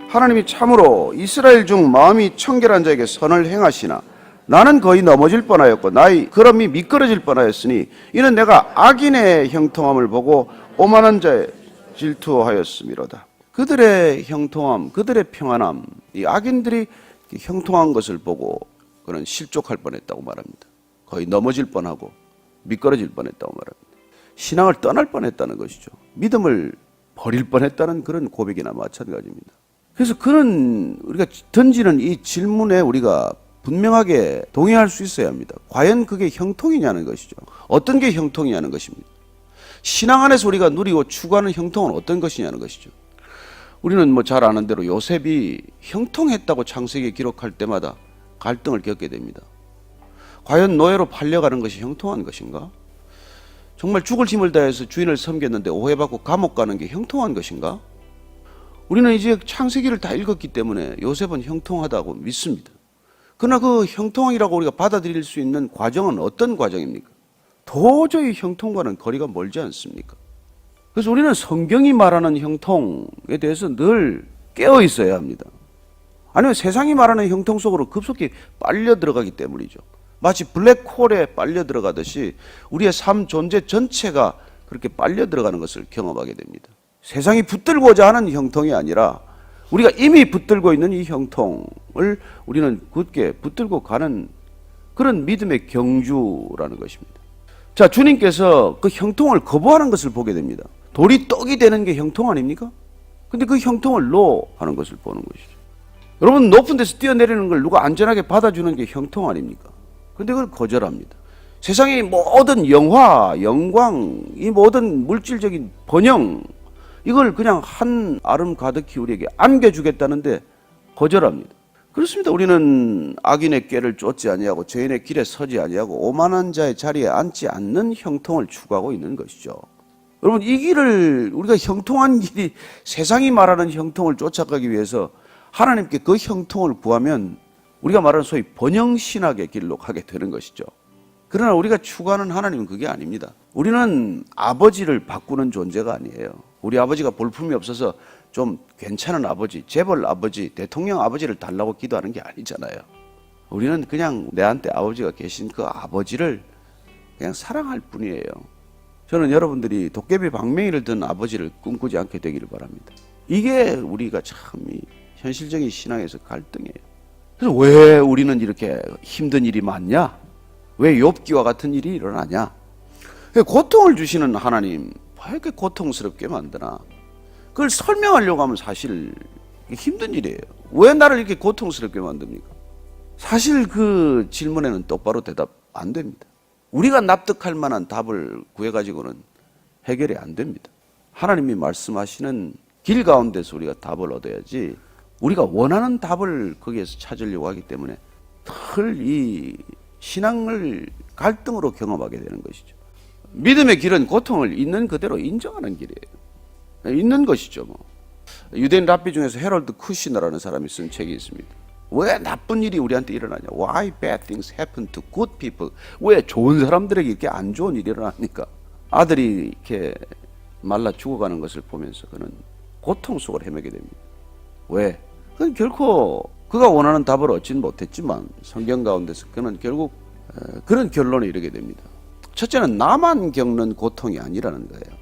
하나님이 참으로 이스라엘 중 마음이 청결한 자에게 선을 행하시나 나는 거의 넘어질 뻔하였고 나의 걸음이 미끄러질 뻔하였으니 이는 내가 악인의 형통함을 보고 오만한 자의 질투하였음이로다. 그들의 형통함, 그들의 평안함, 이 악인들이 형통한 것을 보고 그는 실족할 뻔했다고 말합니다. 거의 넘어질 뻔하고 미끄러질 뻔했다고 말합니다. 신앙을 떠날 뻔했다는 것이죠. 믿음을 버릴 뻔했다는 그런 고백이나 마찬가지입니다. 그래서 그는 우리가 던지는 이 질문에 우리가 분명하게 동의할 수 있어야 합니다. 과연 그게 형통이냐는 것이죠. 어떤 게 형통이냐는 것입니다. 신앙 안에서 우리가 누리고 추구하는 형통은 어떤 것이냐는 것이죠. 우리는 뭐 잘 아는 대로 요셉이 형통했다고 창세기에 기록할 때마다 갈등을 겪게 됩니다. 과연 노예로 팔려가는 것이 형통한 것인가? 정말 죽을 힘을 다해서 주인을 섬겼는데 오해받고 감옥 가는 게 형통한 것인가? 우리는 이제 창세기를 다 읽었기 때문에 요셉은 형통하다고 믿습니다. 그러나 그 형통이라고 우리가 받아들일 수 있는 과정은 어떤 과정입니까? 도저히 형통과는 거리가 멀지 않습니까? 그래서 우리는 성경이 말하는 형통에 대해서 늘 깨어 있어야 합니다. 아니면 세상이 말하는 형통 속으로 급속히 빨려 들어가기 때문이죠. 마치 블랙홀에 빨려 들어가듯이 우리의 삶 존재 전체가 그렇게 빨려 들어가는 것을 경험하게 됩니다. 세상이 붙들고자 하는 형통이 아니라 우리가 이미 붙들고 있는 이 형통을 우리는 굳게 붙들고 가는 그런 믿음의 경주라는 것입니다. 자, 주님께서 그 형통을 거부하는 것을 보게 됩니다. 돌이 떡이 되는 게 형통 아닙니까? 근데 그 형통을 하는 것을 보는 것이죠. 여러분, 높은 데서 뛰어내리는 걸 누가 안전하게 받아주는 게 형통 아닙니까? 근데 그걸 거절합니다. 세상의 모든 영화, 영광, 이 모든 물질적인 번영, 이걸 그냥 한 아름 가득히 우리에게 안겨주겠다는데 거절합니다. 그렇습니다. 우리는 악인의 꾀를 쫓지 아니하고 죄인의 길에 서지 아니하고 오만한 자의 자리에 앉지 않는 형통을 추구하고 있는 것이죠. 여러분, 이 길을, 우리가 형통한 길이 세상이 말하는 형통을 쫓아가기 위해서 하나님께 그 형통을 구하면 우리가 말하는 소위 번영신학의 길로 가게 되는 것이죠. 그러나 우리가 추구하는 하나님은 그게 아닙니다. 우리는 아버지를 바꾸는 존재가 아니에요. 우리 아버지가 볼품이 없어서 좀 괜찮은 아버지, 재벌 아버지, 대통령 아버지를 달라고 기도하는 게 아니잖아요. 우리는 그냥 내한테 아버지가 계신 그 아버지를 그냥 사랑할 뿐이에요. 저는 여러분들이 도깨비 방맹이를 든 아버지를 꿈꾸지 않게 되기를 바랍니다. 이게 우리가 참 현실적인 신앙에서 갈등이에요. 그래서 왜 우리는 이렇게 힘든 일이 많냐? 왜 욥기와 같은 일이 일어나냐? 고통을 주시는 하나님, 왜 이렇게 고통스럽게 만드나? 그걸 설명하려고 하면 사실 힘든 일이에요. 왜 나를 이렇게 고통스럽게 만듭니까? 사실 그 질문에는 똑바로 대답 안 됩니다. 우리가 납득할 만한 답을 구해가지고는 해결이 안 됩니다. 하나님이 말씀하시는 길 가운데서 우리가 답을 얻어야지, 우리가 원하는 답을 거기에서 찾으려고 하기 때문에 늘 이 신앙을 갈등으로 경험하게 되는 것이죠. 믿음의 길은 고통을 있는 그대로 인정하는 길이에요. 있는 것이죠. 유대인 랍비 중에서 헤럴드 쿠시너라는 사람이 쓴 책이 있습니다. 왜 나쁜 일이 우리한테 일어나냐? Why bad things happen to good people? 왜 좋은 사람들에게 이렇게 안 좋은 일이 일어납니까? 아들이 이렇게 말라 죽어가는 것을 보면서 그는 고통 속을 헤매게 됩니다. 왜? 그건 결코 그가 원하는 답을 얻지는 못했지만 성경 가운데서 그는 결국 그런 결론에 이르게 됩니다. 첫째는 나만 겪는 고통이 아니라는 거예요.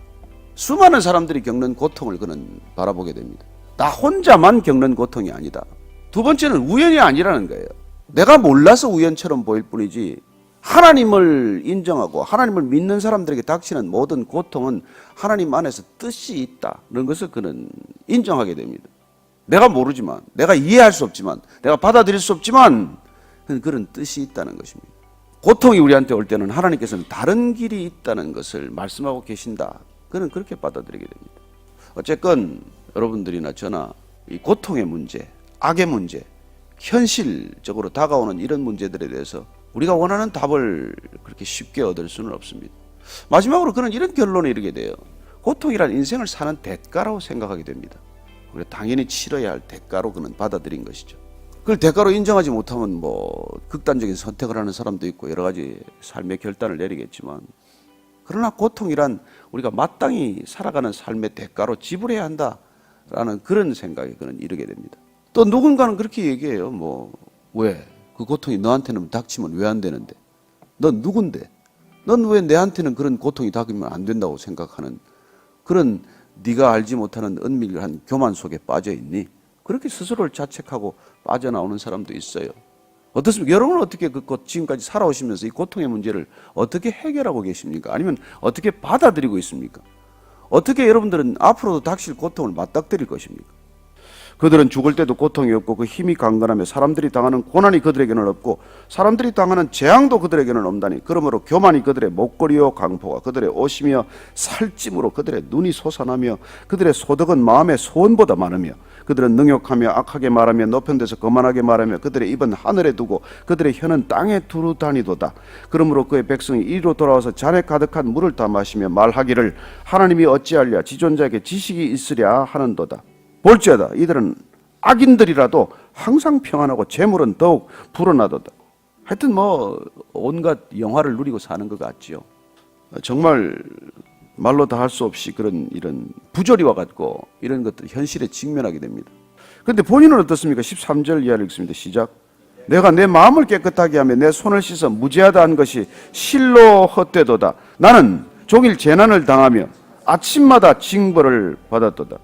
수많은 사람들이 겪는 고통을 그는 바라보게 됩니다. 나 혼자만 겪는 고통이 아니다. 두 번째는 우연이 아니라는 거예요. 내가 몰라서 우연처럼 보일 뿐이지 하나님을 인정하고 하나님을 믿는 사람들에게 닥치는 모든 고통은 하나님 안에서 뜻이 있다는 것을 그는 인정하게 됩니다. 내가 모르지만, 내가 이해할 수 없지만, 내가 받아들일 수 없지만 그런 뜻이 있다는 것입니다. 고통이 우리한테 올 때는 하나님께서는 다른 길이 있다는 것을 말씀하고 계신다. 그는 그렇게 받아들이게 됩니다. 어쨌건 여러분들이나 저나 이 고통의 문제, 악의 문제, 현실적으로 다가오는 이런 문제들에 대해서 우리가 원하는 답을 그렇게 쉽게 얻을 수는 없습니다. 마지막으로 그는 이런 결론에 이르게 돼요. 고통이란 인생을 사는 대가라고 생각하게 됩니다. 우리가 당연히 치러야 할 대가로 그는 받아들인 것이죠. 그걸 대가로 인정하지 못하면 극단적인 선택을 하는 사람도 있고 여러 가지 삶의 결단을 내리겠지만, 그러나 고통이란 우리가 마땅히 살아가는 삶의 대가로 지불해야 한다. 라는 그런 생각에 그는 이르게 됩니다. 또 누군가는 그렇게 얘기해요. 왜? 그 고통이 너한테는 닥치면 왜 안 되는데? 넌 누군데? 넌 왜 내한테는 그런 고통이 닥치면 안 된다고 생각하는 그런 네가 알지 못하는 은밀한 교만 속에 빠져 있니? 그렇게 스스로를 자책하고 빠져나오는 사람도 있어요. 어떻습니까? 여러분은 어떻게 지금까지 살아오시면서 이 고통의 문제를 어떻게 해결하고 계십니까? 아니면 어떻게 받아들이고 있습니까? 어떻게 여러분들은 앞으로도 닥칠 고통을 맞닥뜨릴 것입니까? 그들은 죽을 때도 고통이 없고 그 힘이 강건하며 사람들이 당하는 고난이 그들에게는 없고 사람들이 당하는 재앙도 그들에게는 없다니 그러므로 교만이 그들의 목걸이요 강포가 그들의 옷이며 살찜으로 그들의 눈이 솟아나며 그들의 소득은 마음의 소원보다 많으며 그들은 능욕하며 악하게 말하며 높은 데서 거만하게 말하며 그들의 입은 하늘에 두고 그들의 혀는 땅에 두루 다니도다. 그러므로 그의 백성이 이리로 돌아와서 잔에 가득한 물을 다 마시며 말하기를 하나님이 어찌하랴 지존자에게 지식이 있으랴 하는도다. 볼지어다 이들은 악인들이라도 항상 평안하고 재물은 더욱 불어나도다. 하여튼 온갖 영화를 누리고 사는 것 같지요. 정말 말로 다 할 수 없이 이런 부조리와 같고 이런 것들 현실에 직면하게 됩니다. 그런데 본인은 어떻습니까? 13절 이하를 읽습니다. 시작. 내가 내 마음을 깨끗하게 하며 내 손을 씻어 무죄하다 한 것이 실로 헛되도다. 나는 종일 재난을 당하며 아침마다 징벌을 받았도다.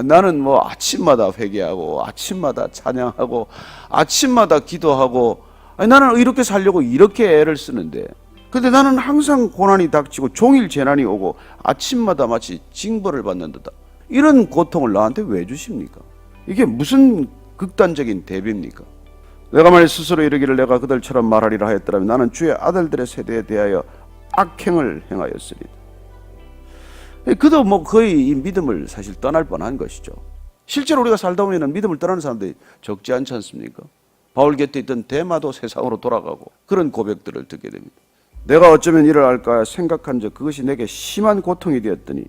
나는 아침마다 회개하고 아침마다 찬양하고 아침마다 기도하고 나는 이렇게 살려고 이렇게 애를 쓰는데 근데 나는 항상 고난이 닥치고 종일 재난이 오고 아침마다 마치 징벌을 받는다. 이런 고통을 나한테 왜 주십니까? 이게 무슨 극단적인 대비입니까? 내가 만일 스스로 이르기를 내가 그들처럼 말하리라 하였더라면 나는 주의 아들들의 세대에 대하여 악행을 행하였으리다. 그도 거의 이 믿음을 사실 떠날 뻔한 것이죠. 실제로 우리가 살다 보면 믿음을 떠나는 사람들이 적지 않지 않습니까? 바울 곁에 있던 데마도 세상으로 돌아가고 그런 고백들을 듣게 됩니다. 내가 어쩌면 이를 알까 생각한 적 그것이 내게 심한 고통이 되었더니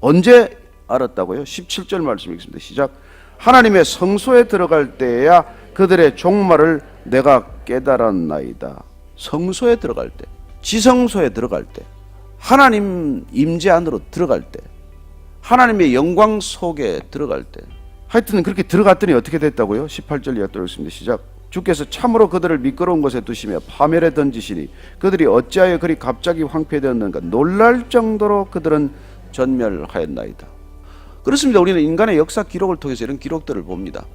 언제 알았다고요? 17절 말씀 읽습니다. 시작. 하나님의 성소에 들어갈 때에야 그들의 종말을 내가 깨달았나이다. 성소에 들어갈 때, 지성소에 들어갈 때, 하나님 임재 안으로 들어갈 때, 하나님의 영광 속에 들어갈 때, 하여튼 그렇게 들어갔더니 어떻게 됐다고요? 18절 이하 또 읽습니다. 시작. 주께서 참으로 그들을 미끄러운 곳에 두시며 파멸에 던지시니 그들이 어찌하여 그리 갑자기 황폐되었는가 놀랄 정도로 그들은 전멸하였나이다. 그렇습니다. 우리는 인간의 역사 기록을 통해서 이런 기록들을 봅니다.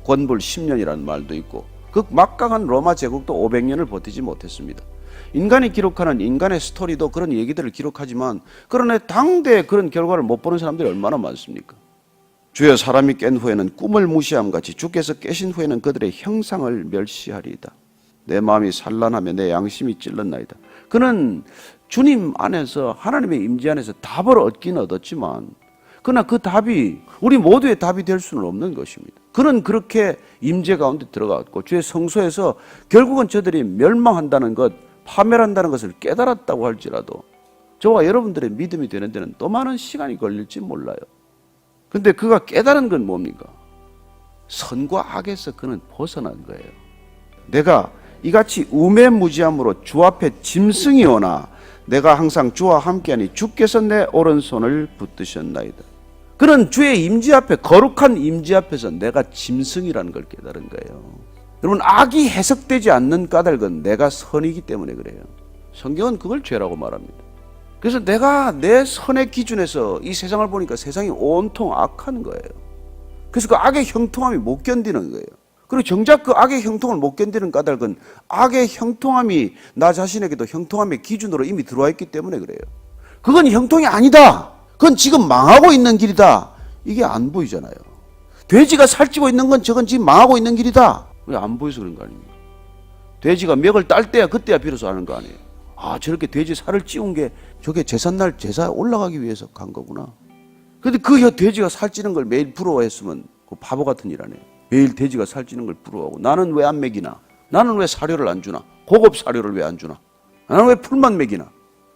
권불 10년이라는 말도 있고 그 막강한 로마 제국도 500년을 버티지 못했습니다. 인간이 기록하는 인간의 스토리도 그런 얘기들을 기록하지만 그러나 당대에 그런 결과를 못 보는 사람들이 얼마나 많습니까? 주여 사람이 깬 후에는 꿈을 무시함 같이 주께서 깨신 후에는 그들의 형상을 멸시하리이다. 내 마음이 산란하며 내 양심이 찔렀나이다. 그는 주님 안에서 하나님의 임재 안에서 답을 얻긴 얻었지만 그러나 그 답이 우리 모두의 답이 될 수는 없는 것입니다. 그는 그렇게 임재 가운데 들어갔고 주의 성소에서 결국은 저들이 멸망한다는 것, 파멸한다는 것을 깨달았다고 할지라도 저와 여러분들의 믿음이 되는 데는 또 많은 시간이 걸릴지 몰라요. 근데 그가 깨달은 건 뭡니까? 선과 악에서 그는 벗어난 거예요. 내가 이같이 우매무지함으로 주 앞에 짐승이 오나 내가 항상 주와 함께하니 주께서 내 오른손을 붙드셨나이다. 그는 주의 임재 앞에, 거룩한 임재 앞에서 내가 짐승이라는 걸 깨달은 거예요. 여러분, 악이 해석되지 않는 까닭은 내가 선이기 때문에 그래요. 성경은 그걸 죄라고 말합니다. 그래서 내가 내 선의 기준에서 이 세상을 보니까 세상이 온통 악한 거예요. 그래서 그 악의 형통함이 못 견디는 거예요. 그리고 정작 그 악의 형통을 못 견디는 까닭은 악의 형통함이 나 자신에게도 형통함의 기준으로 이미 들어와 있기 때문에 그래요. 그건 형통이 아니다. 그건 지금 망하고 있는 길이다. 이게 안 보이잖아요. 돼지가 살찌고 있는 건 저건 지금 망하고 있는 길이다. 왜 안 보여서 그런 거 아닙니까? 돼지가 멱을 딸 때야 그때야 비로소 하는 거 아니에요. 아, 저렇게 돼지 살을 찌운 게 저게 제삿날 제사 올라가기 위해서 간 거구나. 근데 그 돼지가 살찌는 걸 매일 부러워했으면 그 바보 같은 일 아니에요. 매일 돼지가 살찌는 걸 부러워하고 나는 왜 안 먹이나? 나는 왜 사료를 안 주나? 고급 사료를 왜 안 주나? 나는 왜 풀만 먹이나?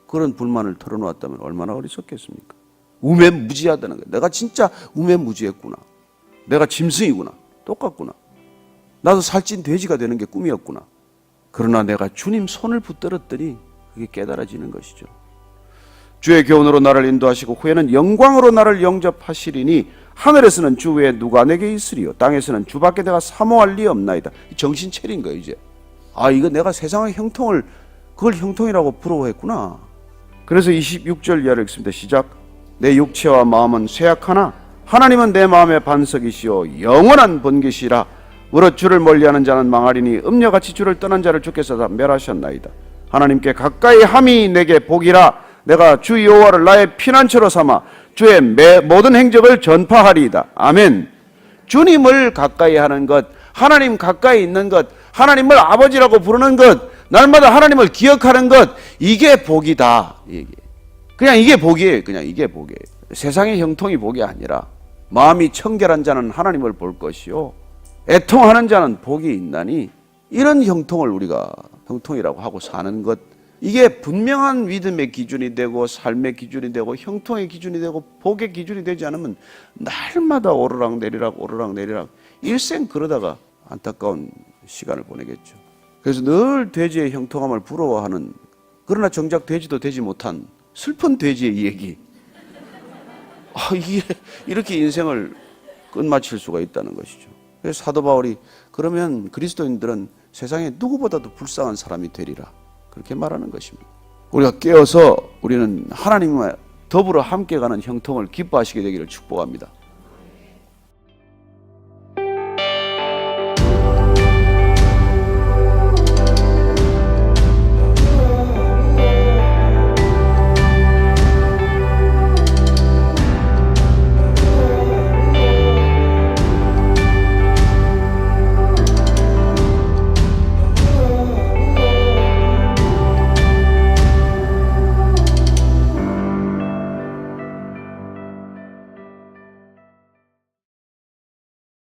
그런 불만을 털어놓았다면 얼마나 어리석겠습니까? 우매무지하다는 거예요. 내가 진짜 우매무지했구나. 내가 짐승이구나. 똑같구나. 나도 살찐 돼지가 되는 게 꿈이었구나. 그러나 내가 주님 손을 붙들었더니 그게 깨달아지는 것이죠. 주의 교훈으로 나를 인도하시고 후에는 영광으로 나를 영접하시리니 하늘에서는 주 외에 누가 내게 있으리요 땅에서는 주밖에 내가 사모할 리 없나이다. 정신 차린 거예요 이제. 아, 이거 내가 세상의 형통을 그걸 형통이라고 부러워했구나. 그래서 26절 이하를 읽습니다. 시작. 내 육체와 마음은 쇠약하나 하나님은 내 마음의 반석이시요 영원한 번개시라. 무릇 주를 멀리하는 자는 망하리니 음녀같이 주를 떠난 자를 주께서 다 멸하셨나이다. 하나님께 가까이 함이 내게 복이라. 내가 주 여호와를 나의 피난처로 삼아 주의 모든 행적을 전파하리이다. 아멘. 주님을 가까이 하는 것, 하나님 가까이 있는 것, 하나님을 아버지라고 부르는 것, 날마다 하나님을 기억하는 것, 이게 복이다. 그냥 이게 복이에요. 그냥 이게 복이에요. 세상의 형통이 복이 아니라 마음이 청결한 자는 하나님을 볼 것이요 애통하는 자는 복이 있나니, 이런 형통을 우리가 형통이라고 하고 사는 것, 이게 분명한 믿음의 기준이 되고 삶의 기준이 되고 형통의 기준이 되고 복의 기준이 되지 않으면 날마다 오르락내리락 오르락내리락 일생 그러다가 안타까운 시간을 보내겠죠. 그래서 늘 돼지의 형통함을 부러워하는, 그러나 정작 돼지도 되지 못한 슬픈 돼지의 얘기. 이게 이렇게 인생을 끝마칠 수가 있다는 것이죠. 그래서 사도 바울이 그러면 그리스도인들은 세상에 누구보다도 불쌍한 사람이 되리라, 그렇게 말하는 것입니다. 우리가 깨어서 우리는 하나님과 더불어 함께 가는 형통을 기뻐하시게 되기를 축복합니다.